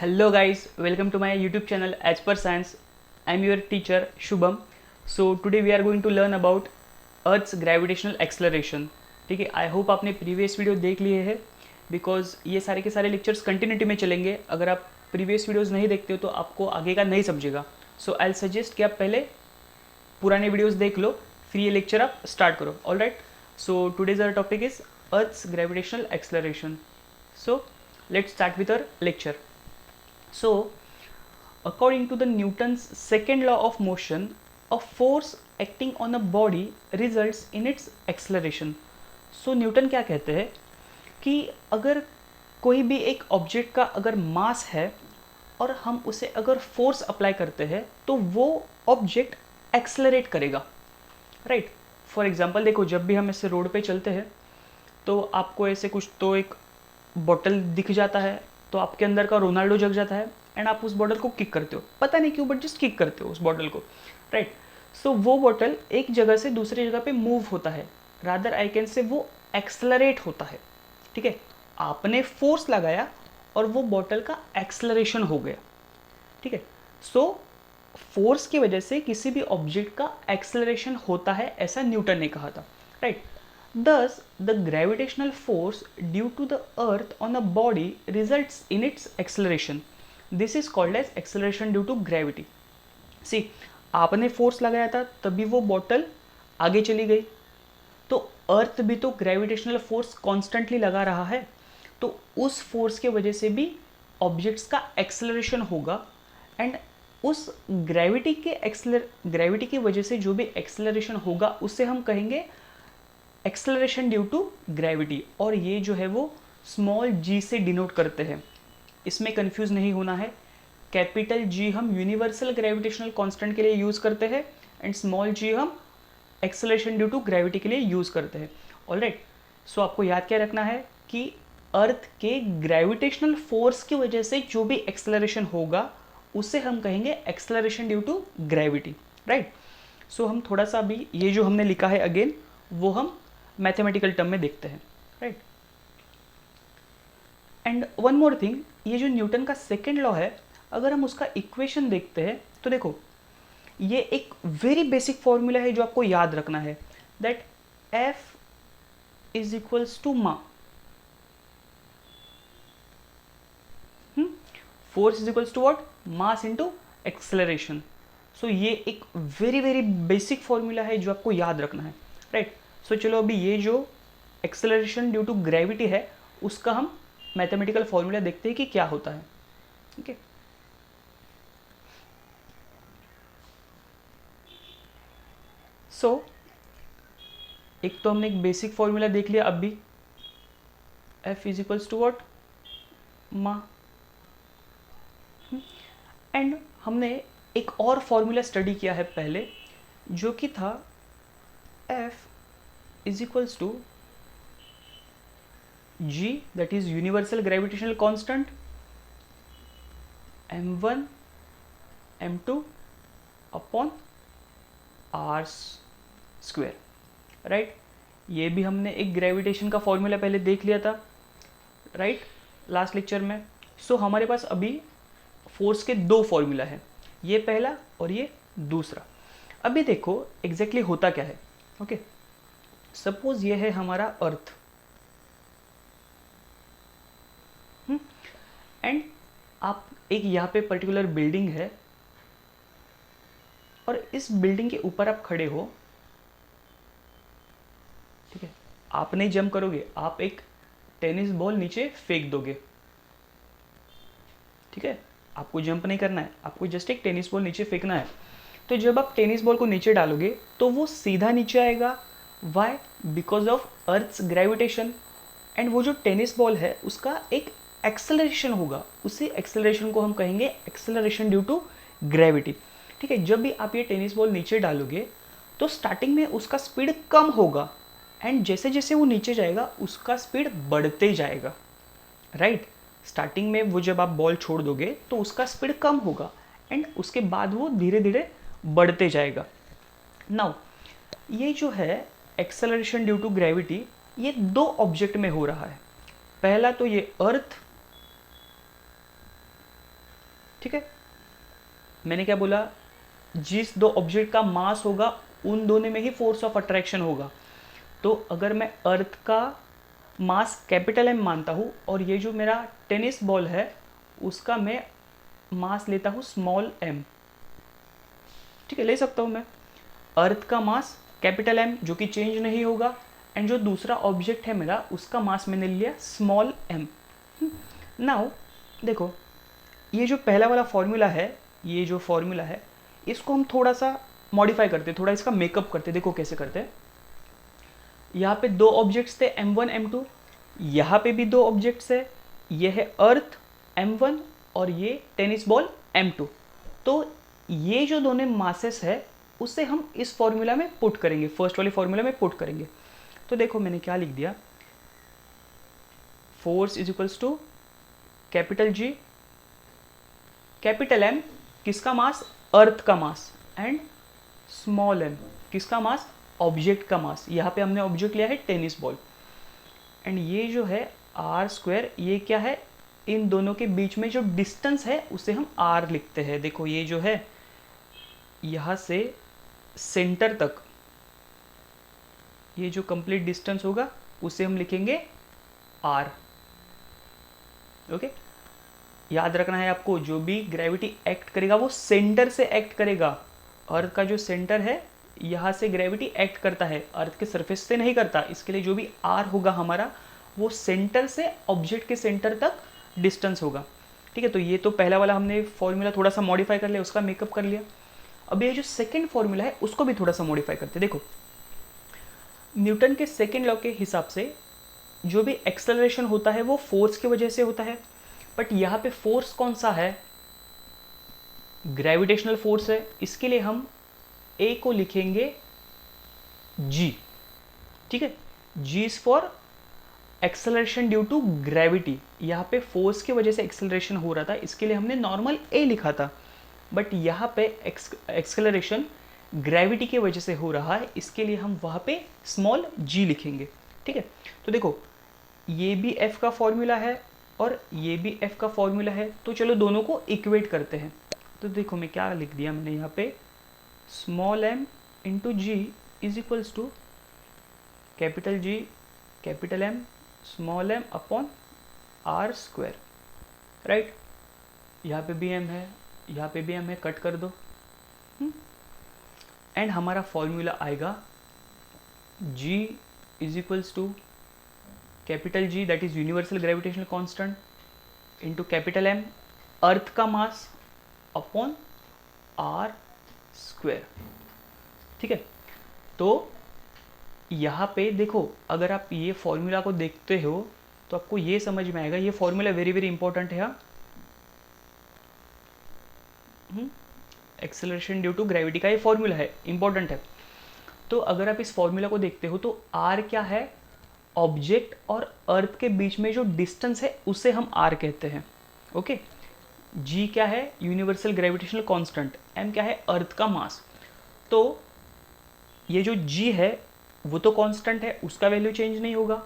Hello guys, welcome to my YouTube channel As Per Science. I am your teacher Shubham. So today we are going to learn about Earth's gravitational acceleration. ठीक है, I hope आपने previous video देख लिए हैं because ये सारे के सारे लेक्चर्स कंटिन्यूटी में चलेंगे. अगर आप प्रीवियस वीडियोस नहीं देखते हो तो आपको आगे का नहीं समझेगा. सो आई सजेस्ट कि आप पहले पुराने वीडियोस देख लो, फिर ये लेक्चर आप स्टार्ट करो. All right, so today's our topic is Earth's gravitational acceleration. So let's start with our lecture. So, according to the Newton's second law of motion, a force acting on a body results in its acceleration. So, Newton क्या कहते हैं कि अगर कोई भी एक object का अगर मास है और हम उसे अगर फोर्स अप्लाई करते हैं तो वो ऑब्जेक्ट एक्सेलरेट करेगा. राइट, फॉर एग्जांपल देखो, जब भी हम ऐसे रोड पे चलते हैं तो आपको ऐसे कुछ तो एक बॉटल दिख जाता है तो आपके अंदर का रोनाल्डो जग जाता है एंड आप उस बॉटल को किक करते हो. पता नहीं क्यों, बट जस्ट किक करते हो उस बॉटल को. राइट, सो वो बॉटल एक जगह से दूसरी जगह पे मूव होता है, रादर आई कैन से वो एक्सेलरेट होता है. ठीक है, आपने फोर्स लगाया और वो बॉटल का एक्सेलरेशन हो गया. ठीक है, सो फोर्स की वजह से किसी भी ऑब्जेक्ट का एक्सेलरेशन होता है, ऐसा न्यूटन ने कहा था. Right, thus the gravitational force due to the earth on a body results in its acceleration. This is called as acceleration due to gravity. See, आपने फोर्स लगाया था तभी वो बॉटल आगे चली गई, तो अर्थ भी तो ग्रेविटेशनल फोर्स कॉन्स्टेंटली लगा रहा है, तो उस फोर्स के वजह से भी ऑब्जेक्ट्स का एक्सेलरेशन होगा. एंड उस ग्रेविटी की वजह से जो भी एक्सेलरेशन होगा उसे हम कहेंगे एक्सेलरेशन ड्यू टू ग्रेविटी. और ये जो है वो स्मॉल जी से डिनोट करते हैं. इसमें कंफ्यूज नहीं होना है. कैपिटल जी हम यूनिवर्सल ग्रेविटेशनल कांस्टेंट के लिए यूज़ करते हैं एंड स्मॉल जी हम एक्सेलरेशन ड्यू टू ग्रेविटी के लिए यूज़ करते हैं. ऑलराइट, सो आपको याद क्या रखना है कि अर्थ के ग्रेविटेशनल फोर्स की वजह से जो भी एक्सेलरेशन होगा उसे हम कहेंगे acceleration due to gravity. Right, so हम थोड़ा सा अभी ये जो हमने लिखा है अगेन वो हम मैथमेटिकल टर्म में देखते हैं. Right, and one more thing, ये जो न्यूटन का सेकेंड लॉ है, अगर हम उसका इक्वेशन देखते हैं तो देखो ये एक वेरी बेसिक फॉर्मूला है जो आपको याद रखना है, that F is equals to ma. Force is equals to what, mass into acceleration. So ये एक वेरी वेरी बेसिक फॉर्मूला है जो आपको याद रखना है. राइट, सो चलो अभी ये जो एक्सेलरेशन ड्यू टू ग्रेविटी है उसका हम मैथमेटिकल फॉर्मूला देखते हैं कि क्या होता है. ओके, सो एक तो हमने एक बेसिक फॉर्मूला देख लिया. अब भी f is equals to what, m a. And हमने एक और फॉर्मूला स्टडी किया है पहले जो कि था F is equals to g, that is universal gravitational constant, m1 m2 upon r square. Right, ये भी हमने एक ग्रेविटेशन का फॉर्मूला पहले देख लिया था. राइट, लास्ट लेक्चर में. सो हमारे पास अभी फोर्स के दो फॉर्मूला है, ये पहला और ये दूसरा. अभी देखो एग्जैक्टली होता क्या है. ओके, सपोज ये है हमारा अर्थ एंड आप एक यहाँ पे पर्टिकुलर बिल्डिंग है और इस बिल्डिंग के ऊपर आप खड़े हो. ठीक है, आप नहीं जंप करोगे, आप एक टेनिस बॉल नीचे फेंक दोगे. ठीक है, आपको जंप नहीं करना है, आपको जस्ट एक टेनिस बॉल नीचे फेंकना है. तो जब आप टेनिस बॉल को नीचे डालोगे तो वो सीधा नीचे आएगा. Why? Because of earth's gravitation. And वो जो टेनिस बॉल है उसका एक एक्सेलरेशन होगा, उसी एक्सेलरेशन को हम कहेंगे एक्सेलरेशन ड्यू टू ग्रेविटी. ठीक है, जब भी आप ये टेनिस बॉल नीचे डालोगे तो स्टार्टिंग में उसका स्पीड कम होगा एंड जैसे जैसे वो नीचे जाएगा उसका स्पीड बढ़ते जाएगा. राइट, स्टार्टिंग में वो जब आप बॉल छोड़ दोगे तो उसका स्पीड कम होगा एंड उसके बाद वो धीरे धीरे बढ़ते जाएगा. नाउ ये जो है एक्सेलरेशन ड्यू टू ग्रेविटी, ये दो ऑब्जेक्ट में हो रहा है. पहला तो ये अर्थ ठीक है, मैंने क्या बोला, जिस दो ऑब्जेक्ट का मास होगा उन दोनों में ही फोर्स ऑफ अट्रैक्शन होगा। तो अगर मैं अर्थ का मास कैपिटल एम मानता हूँ और ये जो मेरा टेनिस बॉल है उसका मैं मास लेता हूँ स्मॉल एम, ठीक है, ले सकता हूँ मैं। अर्थ का मास कैपिटल एम जो कि चेंज नहीं होगा, एंड जो दूसरा ऑब्जेक्ट है मेरा उसका मास मैंने लिया स्मॉल एम। नाउ देखो, ये जो पहला वाला फॉर्मूला है, ये जो फॉर्मूला है इसको हम थोड़ा सा मॉडिफाई करते हैं, थोड़ा इसका मेकअप करते हैं। देखो कैसे करते हैं। यहाँ पे दो ऑब्जेक्ट्स थे m1 m2, यहाँ पे भी दो ऑब्जेक्ट्स है, ये है अर्थ m1 और ये टेनिस बॉल m2। तो ये जो दोनों मासेस है उसे हम इस फॉर्मूला में पुट करेंगे, फर्स्ट वाले फॉर्मूला में पुट करेंगे। तो देखो मैंने क्या लिख दिया, force is equals to capital G, capital M किसका मास, अर्थ का मास, एंड स्मॉल एम किसका मास, ऑब्जेक्ट का मास। यहाँ पे हमने ऑब्जेक्ट लिया है टेनिस बॉल, एंड ये जो है आर स्क्वायर, ये क्या है, इन दोनों के बीच में जो डिस्टेंस है उसे हम आर लिखते हैं। देखो ये जो है यहाँ से सेंटर तक ये जो कंप्लीट डिस्टेंस होगा उसे हम लिखेंगे आर। ओके, याद रखना है आपको, जो भी ग्रेविटी एक्ट करेगा वो सेंटर से एक्ट करेगा। अर्थ का जो सेंटर है यहाँ से ग्रेविटी एक्ट करता है, अर्थ के सरफेस से नहीं करता। इसके लिए जो भी आर होगा हमारा वो सेंटर से ऑब्जेक्ट के सेंटर तक डिस्टेंस होगा। ठीक है, तो ये तो पहला वाला हमने फॉर्मूला थोड़ा सा मॉडिफाई कर लिया, उसका मेकअप कर लिया। अब ये जो सेकंड फॉर्मूला है उसको भी थोड़ा सा मॉडिफाई करते हैं। देखो न्यूटन के सेकेंड लॉ के हिसाब से जो भी एक्सेलरेशन होता है वो फोर्स की वजह से होता है, बट यहाँ पे फोर्स कौन सा है, ग्रेविटेशनल फोर्स है। इसके लिए हम ए को लिखेंगे जी, ठीक है, g is for acceleration due to gravity. यहाँ पे फोर्स की वजह से एक्सेलरेशन हो रहा था, इसके लिए हमने नॉर्मल ए लिखा था, बट यहाँ पे एक्सेलरेशन ग्रेविटी की वजह से हो रहा है, इसके लिए हम वहाँ पे स्मॉल जी लिखेंगे। ठीक है, तो देखो ये भी एफ का फॉर्मूला है और ये भी एफ का फॉर्मूला है, तो चलो दोनों को इक्वेट करते हैं। तो देखो मैं क्या लिख दिया मैंने यहाँ पे, small m into g is equals to capital G capital M small m upon are square, right. यहाँ पे भी एम है, यहाँ पे भी एम है, कट कर दो, एंड हमारा फॉर्मूला आएगा g is equals to capital G that is universal gravitational constant into capital M earth का मास अपॉन आर स्क्वायर। ठीक है, तो यहाँ पे देखो अगर आप ये फॉर्मूला को देखते हो तो आपको ये समझ में आएगा, ये फॉर्मूला वेरी वेरी इंपॉर्टेंट है। एक्सेलरेशन ड्यू टू ग्रेविटी का ये फॉर्मूला है, इंपॉर्टेंट है। तो अगर आप इस फॉर्मूला को देखते हो तो आर क्या है, ऑब्जेक्ट और अर्थ के बीच में जो डिस्टेंस है उसे हम आर कहते हैं। ओके, जी क्या है, यूनिवर्सल ग्रेविटेशनल कांस्टेंट, एम क्या है, अर्थ का मास। तो ये जो जी है वो तो कांस्टेंट है, उसका वैल्यू चेंज नहीं होगा।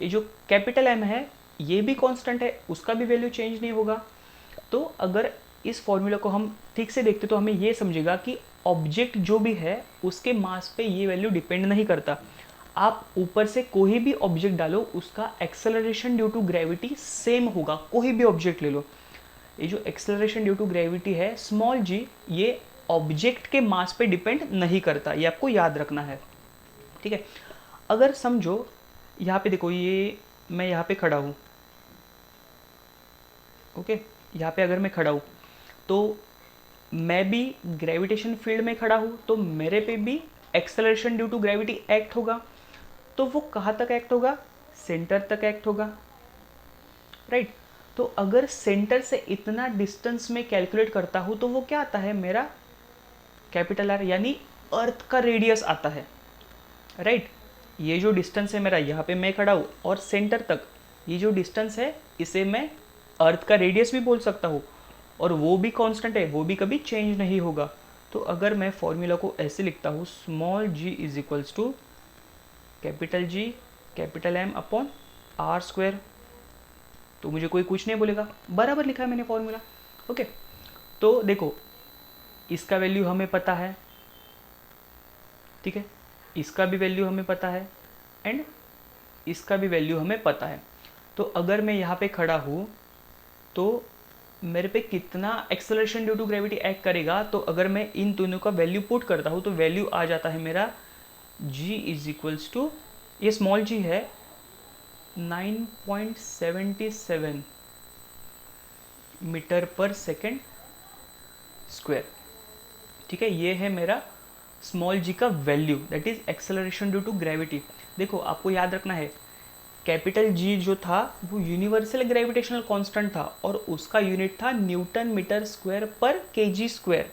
ये जो कैपिटल एम है ये भी कांस्टेंट है, उसका भी वैल्यू चेंज नहीं होगा। तो अगर इस फॉर्मूला को हम ठीक से देखते तो हमें ये समझेगा कि ऑब्जेक्ट जो भी है उसके मास पे ये वैल्यू डिपेंड नहीं करता। आप ऊपर से कोई भी ऑब्जेक्ट डालो उसका acceleration due to gravity same होगा, कोई भी ऑब्जेक्ट ले लो। ये जो एक्सेलरेशन ड्यू टू ग्रेविटी है स्मॉल जी, ये ऑब्जेक्ट के मास पे डिपेंड नहीं करता, ये आपको याद रखना है। ठीक है, अगर समझो यहाँ पे देखो, ये मैं यहाँ पे खड़ा हूँ, ओके, यहाँ पे अगर मैं खड़ा हूँ तो मैं भी ग्रेविटेशन फील्ड में खड़ा हूँ, तो मेरे पे भी acceleration due to gravity act होगा। तो वो कहाँ तक एक्ट होगा, सेंटर तक एक्ट होगा, राइट। तो अगर सेंटर से इतना डिस्टेंस में कैलकुलेट करता हूँ तो वो क्या आता है, मेरा कैपिटल आर यानी अर्थ का रेडियस आता है, राइट। ये जो डिस्टेंस है मेरा, यहाँ पे मैं खड़ा हूँ और सेंटर तक ये जो डिस्टेंस है इसे मैं अर्थ का रेडियस भी बोल सकता हूँ, और वो भी कांस्टेंट है, वो भी कभी चेंज नहीं होगा। तो अगर मैं फॉर्मूला को ऐसे लिखता हूँ, small ji is equals to capital G capital M upon are square, तो मुझे कोई कुछ नहीं बोलेगा, बराबर लिखा है मैंने फॉर्मूला। ओके, तो देखो इसका वैल्यू हमें पता है, ठीक है, इसका भी वैल्यू हमें पता है एंड इसका भी वैल्यू हमें पता है। तो अगर मैं यहाँ पे खड़ा हूँ तो मेरे पे कितना acceleration due to gravity act करेगा, तो अगर मैं इन दोनों का वैल्यू पुट करता हूँ तो वैल्यू आ जाता है मेरा g इज इक्वल्स टू, ये स्मॉल g है 9.77 मीटर पर सेकेंड स्क्वायर, ठीक है। ये है मेरा स्मॉल g का value, that is acceleration due to gravity. देखो आपको याद रखना है कैपिटल G जो था वो यूनिवर्सल ग्रेविटेशनल कांस्टेंट था और उसका यूनिट था न्यूटन मीटर स्क्वायर पर केजी स्क्वायर।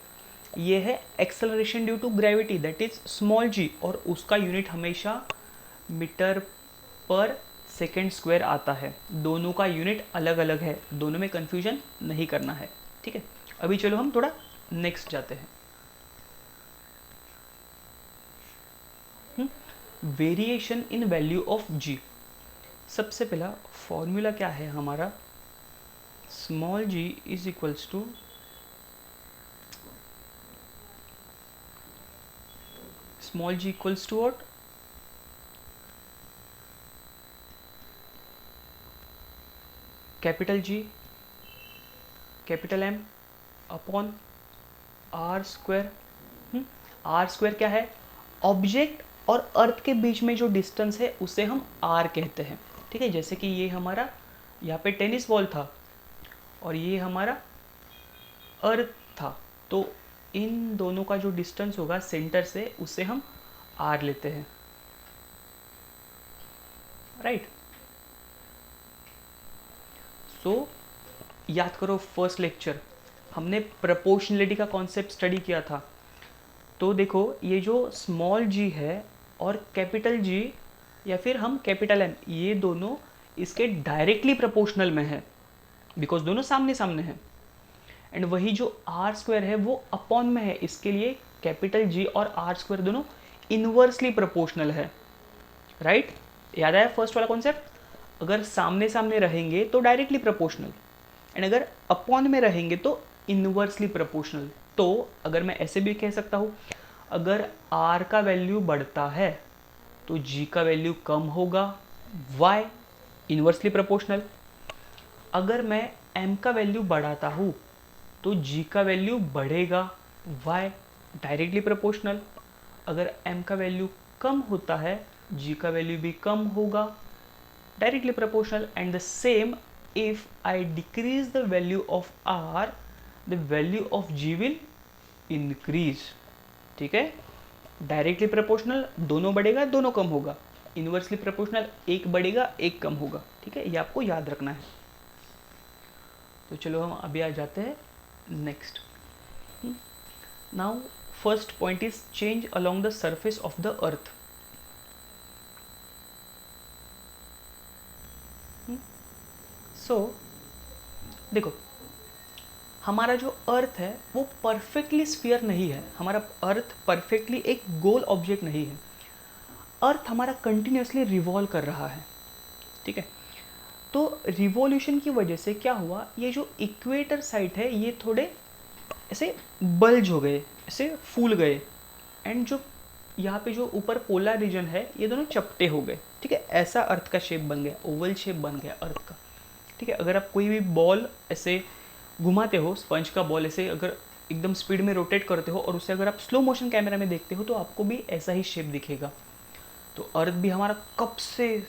ये है acceleration due to gravity, that is small g, और उसका यूनिट हमेशा मीटर पर सेकेंड स्क्वायर आता है। दोनों का यूनिट अलग अलग है, दोनों में कंफ्यूजन नहीं करना है, ठीक है। अभी चलो हम थोड़ा नेक्स्ट जाते हैं। Variation in value of g। सबसे पहला फॉर्मूला क्या है हमारा, small g is equals to small g equals to what, capital G capital M upon are square. R square क्या है, ऑब्जेक्ट और अर्थ के बीच में जो डिस्टेंस है उसे हम आर कहते हैं, ठीक है। जैसे कि ये हमारा यहाँ पे टेनिस बॉल था और ये हमारा अर्थ था, तो इन दोनों का जो डिस्टेंस होगा सेंटर से उसे हम आर लेते हैं, राइट। सो याद करो फर्स्ट लेक्चर हमने प्रोपोर्शनलिटी का कॉन्सेप्ट स्टडी किया था। तो देखो ये जो स्मॉल g है और कैपिटल G या फिर हम कैपिटल M, ये दोनों इसके डायरेक्टली प्रोपोर्शनल में है बिकॉज दोनों सामने सामने हैं। एंड वही जो आर स्क्वायर है वो अपॉन में है, इसके लिए कैपिटल G और आर स्क्वायर दोनों इनवर्सली प्रोपोर्शनल है, राइट। याद आया फर्स्ट वाला कॉन्सेप्ट, अगर सामने सामने रहेंगे तो डायरेक्टली प्रोपोर्शनल एंड अगर अपॉन में रहेंगे तो इनवर्सली प्रोपोर्शनल। तो अगर मैं ऐसे भी कह सकता हूँ, अगर R का वैल्यू बढ़ता है तो G का वैल्यू कम होगा, Y इनवर्सली प्रोपोर्शनल। अगर मैं M का वैल्यू बढ़ाता हूँ तो G का वैल्यू बढ़ेगा, Y डायरेक्टली प्रोपोर्शनल। अगर M का वैल्यू कम होता है G का वैल्यू भी कम होगा, directly proportional. And the same if I decrease the value of R, the value of G will increase, ठीक है। डायरेक्टली प्रोपोर्शनल दोनों बढ़ेगा दोनों कम होगा, इनवर्सली प्रोपोर्शनल एक बढ़ेगा एक कम होगा, ठीक है। ये आपको याद रखना है। तो चलो हम अभी आ जाते हैं next. Now first point is change along the surface of the earth. So देखो हमारा जो अर्थ है वो परफेक्टली स्फीयर नहीं है, हमारा अर्थ परफेक्टली एक गोल ऑब्जेक्ट नहीं है। अर्थ हमारा कंटिन्यूसली रिवॉल्व कर रहा है, ठीक है। तो रिवॉल्यूशन की वजह से क्या हुआ, ये जो इक्वेटर साइड है ये थोड़े ऐसे बल्ज हो गए, ऐसे फूल गए, एंड जो यहाँ पे जो ऊपर पोलर रीजन है ये दोनों चपटे हो गए, ठीक है। ऐसा अर्थ का शेप बन गया, ओवल शेप बन गया अर्थ का, ठीक है। अगर आप कोई भी बॉल ऐसे घुमाते हो, स्पंज का बॉल ऐसे अगर एकदम स्पीड में रोटेट करते हो और उसे अगर आप स्लो मोशन कैमरा में देखते हो तो आपको भी ऐसा ही शेप दिखेगा। तो अर्थ भी हमारा कब से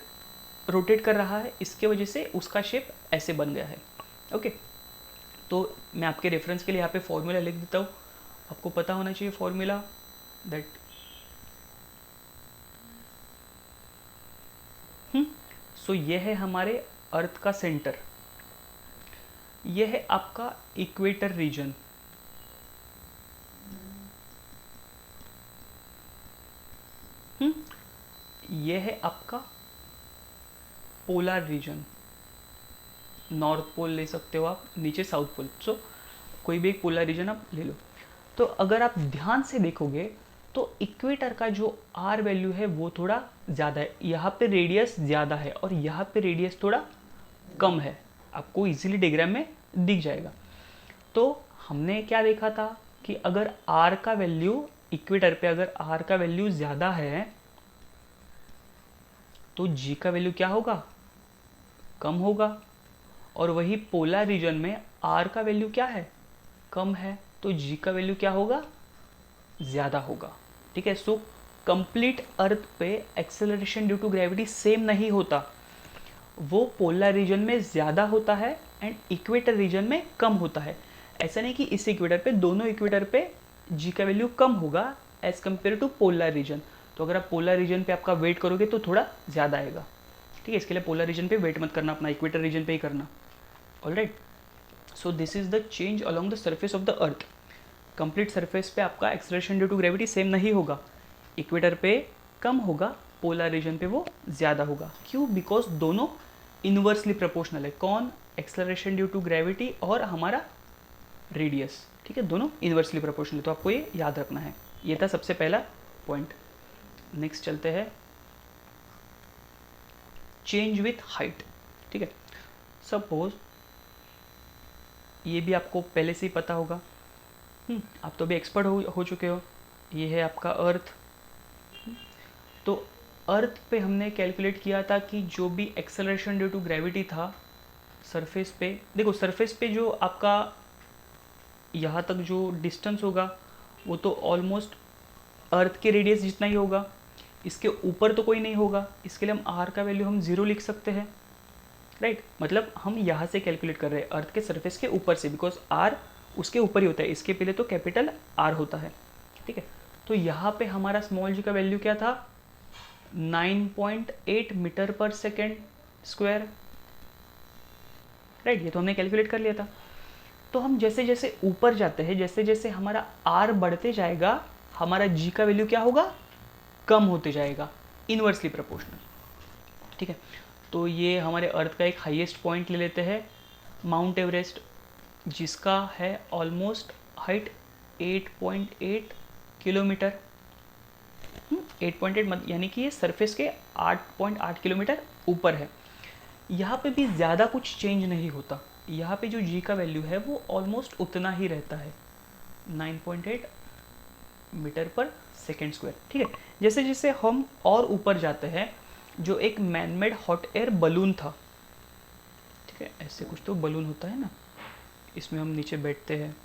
रोटेट कर रहा है, इसके वजह से उसका शेप ऐसे बन गया है, ओके। तो मैं आपके रेफरेंस के लिए यहाँ पे फॉर्मूला लिख देता हूँ, आपको पता होना चाहिए फॉर्मूला, दैट सो ये है हमारे अर्थ का सेंटर, ये है आपका इक्वेटर रीजन, ये है आपका पोलर रीजन, नॉर्थ पोल ले सकते हो आप, नीचे साउथ पोल, सो कोई भी एक पोलर रीजन आप ले लो। तो अगर आप ध्यान से देखोगे तो इक्वेटर का जो आर वैल्यू है वो थोड़ा ज़्यादा है, यहाँ पे रेडियस ज़्यादा है और यहाँ पे रेडियस थोड़ा कम है, आपको इजीली डायग्राम में दिख जाएगा। तो हमने क्या देखा था कि अगर आर का वैल्यू इक्वेटर पे, अगर आर का वैल्यू ज़्यादा है तो जी का वैल्यू क्या होगा, कम होगा। और वही पोलर रीजन में आर का वैल्यू क्या है, कम है, तो जी का वैल्यू क्या होगा, ज़्यादा होगा। ठीक है। सो कंप्लीट अर्थ पे acceleration due to gravity same नहीं होता, वो पोलर रीजन में ज़्यादा होता है एंड इक्वेटर रीजन में कम होता है। ऐसा नहीं कि इस इक्वेटर पे, दोनों इक्वेटर पे जी का वैल्यू कम होगा as compare to polar region. तो अगर आप पोलर रीजन पे आपका वेट करोगे तो थोड़ा ज़्यादा आएगा। ठीक है, इसके लिए पोलर रीजन पे वेट मत करना, अपना इक्वेटर रीजन पे ही करना। Alright, so this is the change along the surface of the earth. Complete surface पे आपका acceleration due to gravity same नहीं होगा, इक्वेटर पे कम होगा, पोलर रीजन पे वो ज़्यादा होगा। क्यों? बिकॉज दोनों इन्वर्सली प्रोपोर्शनल है। कौन? एक्सेलरेशन ड्यू टू ग्रेविटी और हमारा रेडियस। ठीक है, दोनों इन्वर्सली प्रोपोर्शनल है, तो आपको ये याद रखना है। ये था सबसे पहला पॉइंट। नेक्स्ट चलते हैं चेंज विथ हाइट। ठीक है, सपोज ये भी आपको पहले से ही पता होगा, आप तो भी एक्सपर्ट हो चुके हो। ये है आपका अर्थ। तो अर्थ पे हमने कैलकुलेट किया था कि जो भी एक्सेलरेशन ड्यू टू ग्रेविटी था सरफेस पे, देखो सरफेस पे जो आपका यहाँ तक जो डिस्टेंस होगा वो तो ऑलमोस्ट अर्थ के रेडियस जितना ही होगा, इसके ऊपर तो कोई नहीं होगा। इसके लिए हम आर का वैल्यू हम 0 लिख सकते हैं, राइट। मतलब हम यहाँ से कैलकुलेट कर रहे हैं अर्थ के सरफेस के ऊपर से, बिकॉज आर उसके ऊपर ही होता है, इसके पहले तो कैपिटल आर होता है। ठीक है, तो यहाँ पे हमारा स्मॉल जी का वैल्यू क्या था, 9.8 मीटर पर सेकेंड स्क्वायर, राइट। ये तो हमने कैलकुलेट कर लिया था। तो हम जैसे जैसे ऊपर जाते हैं, जैसे जैसे हमारा आर बढ़ते जाएगा, हमारा जी का वैल्यू क्या होगा, कम होते जाएगा, इनवर्सली प्रोपोर्शनल। ठीक है, तो ये हमारे अर्थ का एक हाईएस्ट पॉइंट ले लेते हैं, माउंट एवरेस्ट, जिसका है ऑलमोस्ट हाइट 8.8 किलोमीटर। 8.8 यानी कि ये सरफेस के 8.8 किलोमीटर ऊपर है। यहाँ पे भी ज़्यादा कुछ चेंज नहीं होता, यहाँ पे जो जी का वैल्यू है वो ऑलमोस्ट उतना ही रहता है, 9.8 मीटर पर सेकेंड स्क्वायर। ठीक है, जैसे जैसे हम और ऊपर जाते हैं, जो एक मैनमेड हॉट एयर बलून था, ठीक है, ऐसे कुछ तो बलून होता है ना, इसमें हम नीचे बैठते हैं,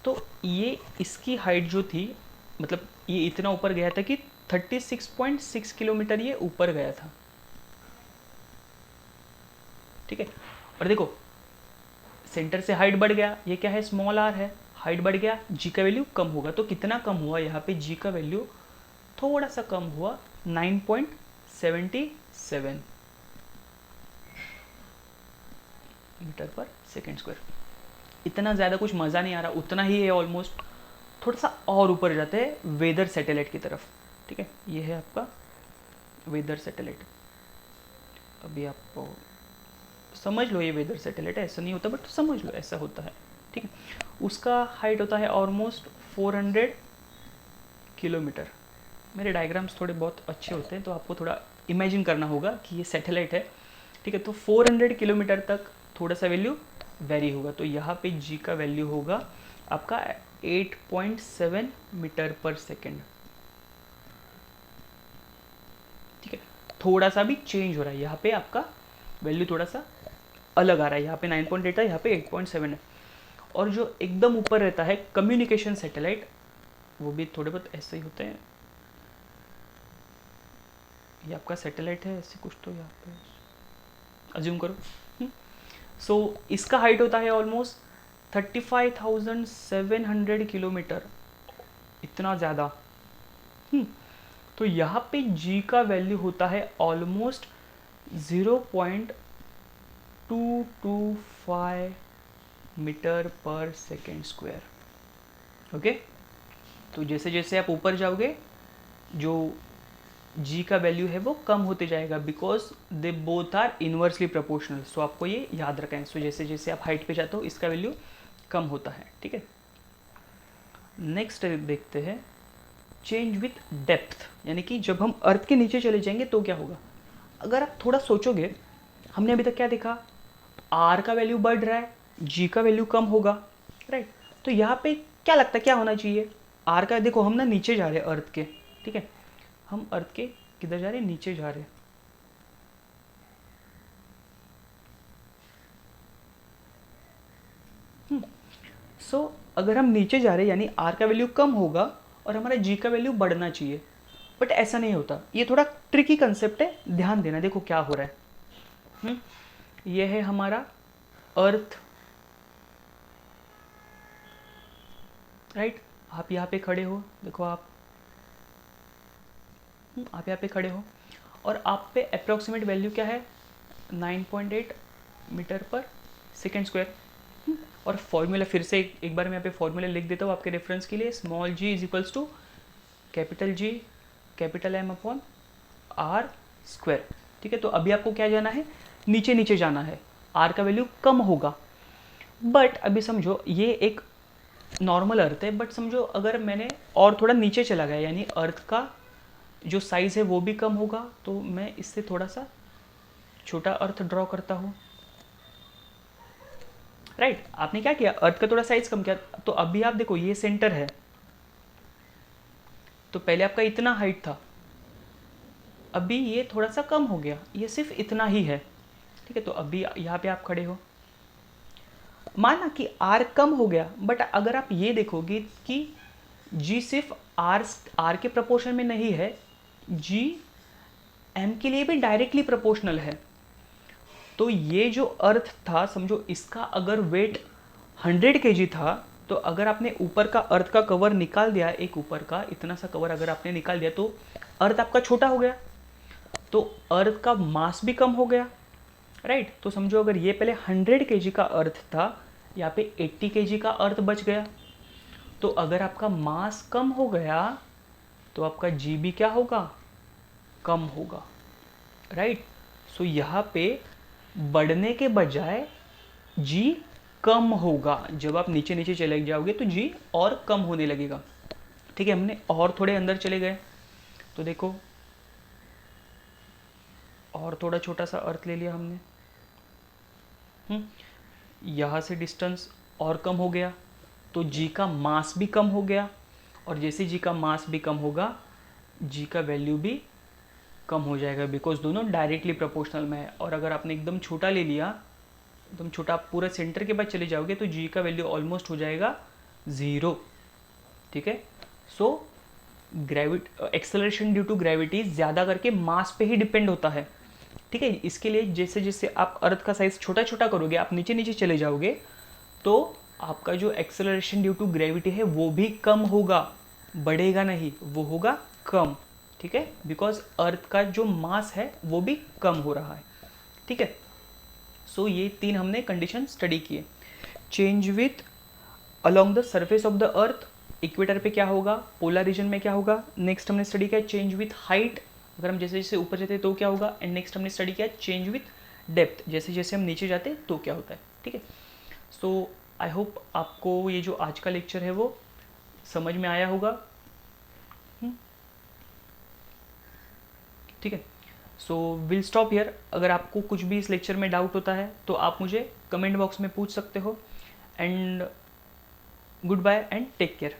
तो ये इसकी हाइट जो थी, मतलब ये इतना ऊपर गया था कि 36.6 किलोमीटर ये ऊपर गया था। ठीक है, और देखो सेंटर से हाइट बढ़ गया, ये क्या है, स्मॉल आर है, हाइट बढ़ गया, जी का वैल्यू कम होगा। तो कितना कम हुआ, यहाँ पे जी का वैल्यू थोड़ा सा कम हुआ, 9.77 मीटर पर सेकेंड स्क्वायर। इतना ज़्यादा कुछ मज़ा नहीं आ रहा, उतना ही है ऑलमोस्ट। थोड़ा सा और ऊपर जाते हैं वेदर सैटेलाइट की तरफ। ठीक है, ये है आपका वेदर सैटेलाइट। अभी आप समझ लो ये वेदर सैटेलाइट है, ऐसा नहीं होता बट समझ लो ऐसा होता है। ठीक है, उसका हाइट होता है ऑलमोस्ट 400 किलोमीटर। मेरे डायग्राम्स थोड़े बहुत अच्छे होते हैं तो आपको थोड़ा इमेजिन करना होगा कि ये सैटेलाइट है। ठीक है, तो 400 किलोमीटर तक थोड़ा सा वैल्यू वेरी होगा, तो यहाँ पे जी का वैल्यू होगा आपका 8.7 मीटर पर सेकेंड। ठीक है, थोड़ा सा भी चेंज हो रहा है, यहाँ पे आपका वैल्यू थोड़ा सा अलग आ रहा है, यहाँ पे 9.8 है, यहाँ पे 8.7 है। और जो एकदम ऊपर रहता है कम्युनिकेशन सैटेलाइट, वो भी थोड़े बहुत ऐसे ही होते हैं। ये आपका सैटेलाइट है ऐसे कुछ, तो यहाँ पे अज्यूम करो। सो इसका हाइट होता है ऑलमोस्ट 35,700 किलोमीटर, इतना ज़्यादा। तो यहाँ पे जी का वैल्यू होता है ऑलमोस्ट 0.225 मीटर पर सेकेंड स्क्वायर। ओके, तो जैसे जैसे आप ऊपर जाओगे जो जी का वैल्यू है वो कम होते जाएगा, because they both are inversely proportional. So आपको ये याद रखना है। सो जैसे जैसे आप हाइट पे जाते हो इसका वैल्यू कम होता है। ठीक है, नेक्स्ट देखते हैं चेंज विथ डेप्थ, यानी कि जब हम अर्थ के नीचे चले जाएंगे तो क्या होगा। अगर आप थोड़ा सोचोगे, हमने अभी तक क्या देखा, आर का वैल्यू बढ़ रहा है, जी का वैल्यू कम होगा, राइट। तो यहाँ पे क्या लगता है क्या होना चाहिए, आर का देखो हम ना नीचे जा रहे हैं अर्थ के, ठीक है, हम अर्थ के किधर जा रहे हैं, नीचे जा रहे हैं। सो अगर हम नीचे जा रहे हैं यानी आर का वैल्यू कम होगा और हमारा जी का वैल्यू बढ़ना चाहिए, बट ऐसा नहीं होता। ये थोड़ा ट्रिकी कंसेप्ट है, ध्यान देना। देखो क्या हो रहा है, ये है हमारा अर्थ, राइट। आप यहाँ पे खड़े हो, देखो आप यहाँ पे खड़े हो और आप पे अप्रोक्सीमेट वैल्यू क्या है, 9.8 मीटर पर सेकेंड स्क्वायर। और फॉर्मूला फिर से एक बार मैं यहाँ पे फॉर्मूला लिख देता हूँ आपके रेफरेंस के लिए। Small ji is equals to capital G capital M upon are square, ठीक है। तो अभी आपको क्या जाना है, नीचे नीचे जाना है, आर का वैल्यू कम होगा। बट अभी समझो ये एक नॉर्मल अर्थ है, बट समझो अगर मैंने और थोड़ा नीचे चला गया यानी अर्थ का जो साइज़ है वो भी कम होगा, तो मैं इससे थोड़ा सा छोटा अर्थ ड्रॉ करता हूँ, राइट। आपने क्या किया, अर्थ का थोड़ा साइज कम किया। तो अभी आप देखो ये सेंटर है, तो पहले आपका इतना हाइट था, अभी ये थोड़ा सा कम हो गया, ये सिर्फ इतना ही है, ठीक है। तो अभी यहाँ पे आप खड़े हो, माना कि आर कम हो गया, बट अगर आप ये देखोगे कि जी सिर्फ आर के प्रपोर्शन में नहीं है, जी एम के लिए भी डायरेक्टली प्रोपोर्शनल है। तो ये जो अर्थ था समझो इसका अगर वेट 100 kg था, तो अगर आपने ऊपर का अर्थ का कवर निकाल दिया, एक ऊपर का इतना सा कवर अगर आपने निकाल दिया, तो अर्थ आपका छोटा हो गया, तो अर्थ का मास भी कम हो गया, राइट। तो समझो अगर ये पहले 100 kg का अर्थ था, यहाँ पे 80 kg का अर्थ बच गया। तो अगर आपका मास कम हो गया तो आपका जी भी क्या होगा, कम होगा, राइट। सो यहाँ पे बढ़ने के बजाय जी कम होगा। जब आप नीचे नीचे चले जाओगे तो जी और कम होने लगेगा, ठीक है। हमने और थोड़े अंदर चले गए, तो देखो और थोड़ा छोटा सा अर्थ ले लिया हमने, यहाँ से डिस्टेंस और कम हो गया, तो जी का मास भी कम हो गया, और जैसे जी का मास भी कम होगा जी का वैल्यू भी कम हो जाएगा, बिकॉज दोनों डायरेक्टली प्रोपोर्शनल में है। और अगर आपने एकदम छोटा ले लिया, एकदम छोटा, आप पूरा सेंटर के बाद चले जाओगे तो जी का वैल्यू ऑलमोस्ट हो जाएगा 0, ठीक है। So acceleration due to gravity ज़्यादा करके मास पे ही डिपेंड होता है, ठीक है। इसके लिए जैसे जैसे आप अर्थ का साइज छोटा छोटा करोगे, आप नीचे नीचे चले जाओगे, तो आपका जो एक्सेलरेशन ड्यू टू ग्रेविटी है वो भी कम होगा, बढ़ेगा नहीं, वो होगा कम, ठीक है। बिकॉज अर्थ का जो मास है वो भी कम हो रहा है, ठीक है। सो ये 3 हमने कंडीशन स्टडी किए। Change with along the surface of the earth, equator पे क्या होगा, पोलर रीजन में क्या होगा। नेक्स्ट हमने स्टडी किया चेंज विथ हाइट, अगर हम जैसे जैसे ऊपर जाते तो क्या होगा। एंड नेक्स्ट हमने स्टडी किया चेंज विथ डेप्थ, जैसे जैसे हम नीचे जाते तो क्या होता है, ठीक है। सो आई होप आपको ये जो आज का लेक्चर है वो समझ में आया होगा, ठीक है। So will stop here. अगर आपको कुछ भी इस लेक्चर में डाउट होता है तो आप मुझे कमेंट बॉक्स में पूछ सकते हो। And good bye and take care.